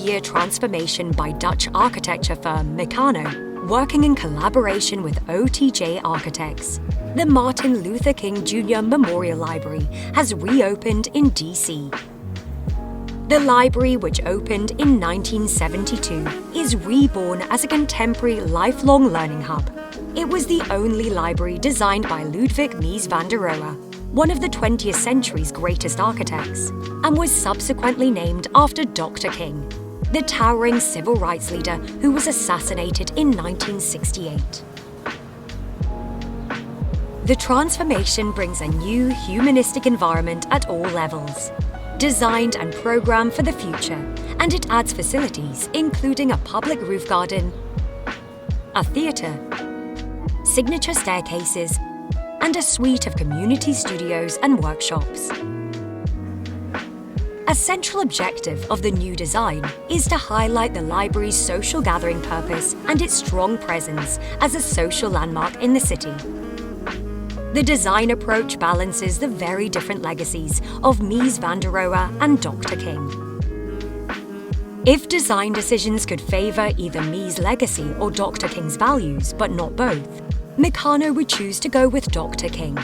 multi-year transformation by Dutch architecture firm Mecanoo, working in collaboration with OTJ Architects. The Martin Luther King Jr. Memorial Library has reopened in DC. The library, which opened in 1972, is reborn as a contemporary lifelong learning hub. It was the only library designed by Ludwig Mies van der Rohe, one of the 20th century's greatest architects, and was subsequently named after Dr. King, the towering civil rights leader who was assassinated in 1968. The transformation brings a new humanistic environment at all levels, designed and programmed for the future, and it adds facilities including a public roof garden, a theatre, signature staircases, and a suite of community studios and workshops. A central objective of the new design is to highlight the library's social gathering purpose and its strong presence as a social landmark in the city. The design approach balances the very different legacies of Mies van der Rohe and Dr. King. If design decisions could favour either Mies' legacy or Dr. King's values, but not both, Mecanoo would choose to go with Dr. King.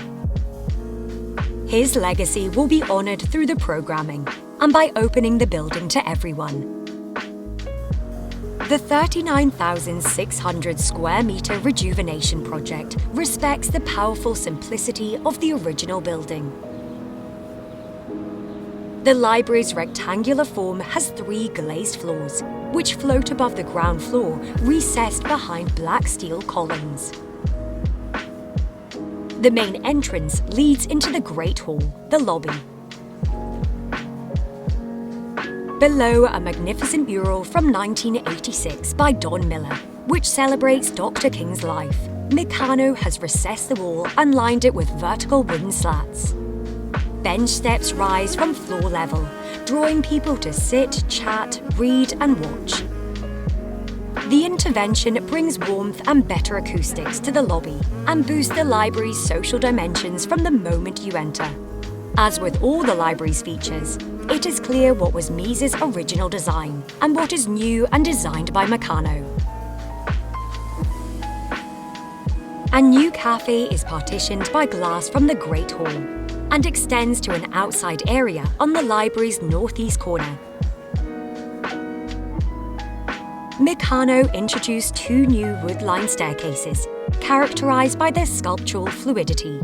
His legacy will be honoured through the programming and by opening the building to everyone. The 39,600 square metre rejuvenation project respects the powerful simplicity of the original building. The library's rectangular form has 3 glazed floors, which float above the ground floor, recessed behind black steel columns. The main entrance leads into the Great Hall, the lobby. Below, a magnificent mural from 1986 by Don Miller, which celebrates Dr. King's life. Mecanoo has recessed the wall and lined it with vertical wooden slats. Bench steps rise from floor level, drawing people to sit, chat, read, and watch. The intervention brings warmth and better acoustics to the lobby and boosts the library's social dimensions from the moment you enter. As with all the library's features, it is clear what was Mies' original design and what is new and designed by Mecanoo. A new cafe is partitioned by glass from the Great Hall and extends to an outside area on the library's northeast corner. Mecanoo introduced 2 new wood-lined staircases, characterized by their sculptural fluidity.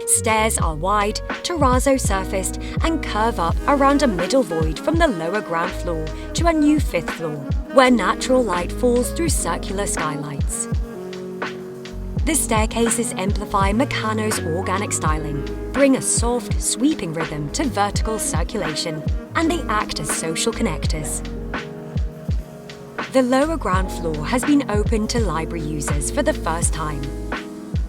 Stairs are wide, terrazzo-surfaced, and curve up around a middle void from the lower ground floor to a new 5th floor, where natural light falls through circular skylights. The staircases amplify Mecanoo's organic styling, bring a soft, sweeping rhythm to vertical circulation, and they act as social connectors. The lower ground floor has been opened to library users for the first time.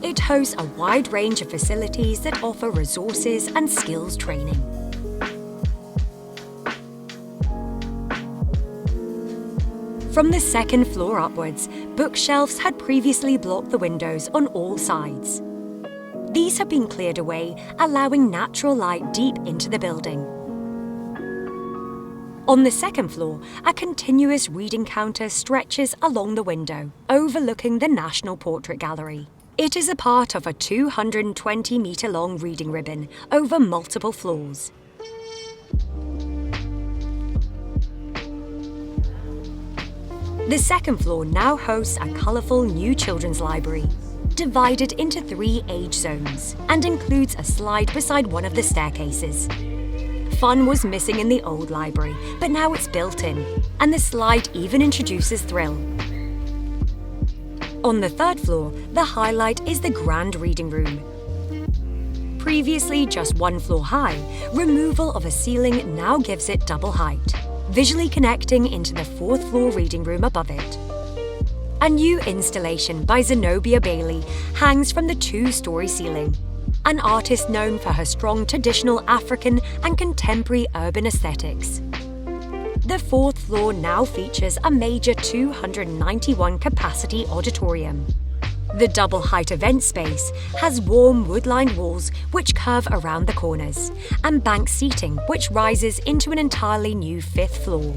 It hosts a wide range of facilities that offer resources and skills training. From the 2nd floor upwards, bookshelves had previously blocked the windows on all sides. These have been cleared away, allowing natural light deep into the building. On the 2nd floor, a continuous reading counter stretches along the window, overlooking the National Portrait Gallery. It is a part of a 220-metre-long reading ribbon over multiple floors. The 2nd floor now hosts a colourful new children's library, divided into 3 age zones, and includes a slide beside one of the staircases. Fun was missing in the old library, but now it's built in, and the slide even introduces thrill. On the 3rd floor, the highlight is the Grand Reading Room. Previously just 1 floor high, removal of a ceiling now gives it double height, visually connecting into the 4th floor reading room above it. A new installation by Zenobia Bailey hangs from the 2-story ceiling, an artist known for her strong traditional African and contemporary urban aesthetics. The 4th floor now features a major 291-capacity auditorium. The double-height event space has warm wood-lined walls which curve around the corners, and bank seating which rises into an entirely new 5th floor.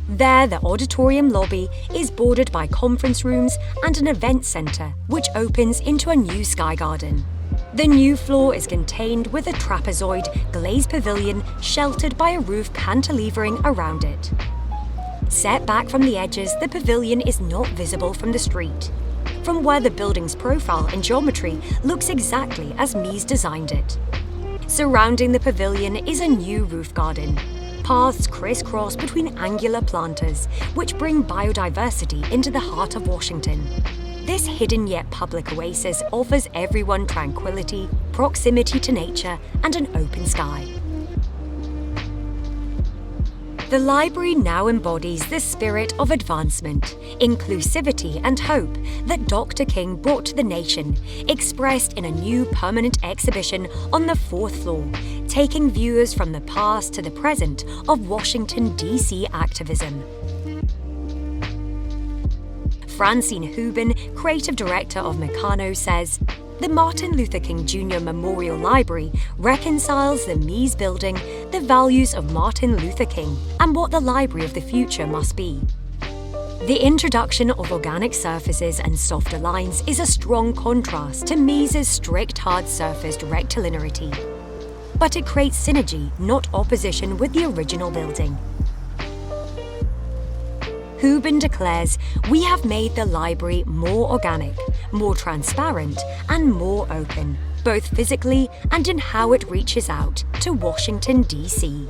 There, the auditorium lobby is bordered by conference rooms and an event centre, which opens into a new sky garden. The new floor is contained with a trapezoid glazed pavilion sheltered by a roof cantilevering around it. Set back from the edges, the pavilion is not visible from the street, from where the building's profile and geometry looks exactly as Mies designed it. Surrounding the pavilion is a new roof garden. Paths crisscross between angular planters, which bring biodiversity into the heart of Washington. This hidden yet public oasis offers everyone tranquility, proximity to nature, and an open sky. The library now embodies the spirit of advancement, inclusivity, and hope that Dr. King brought to the nation, expressed in a new permanent exhibition on the 4th floor, taking viewers from the past to the present of Washington, D.C. activism. Francine Hubin, creative director of Mecanoo, says, "The Martin Luther King Jr. Memorial Library reconciles the Mies building, the values of Martin Luther King, and what the library of the future must be." The introduction of organic surfaces and softer lines is a strong contrast to Mies's strict hard-surfaced rectilinearity. But it creates synergy, not opposition, with the original building. Hubin declares, "We have made the library more organic, more transparent, and more open, both physically and in how it reaches out to Washington, D.C."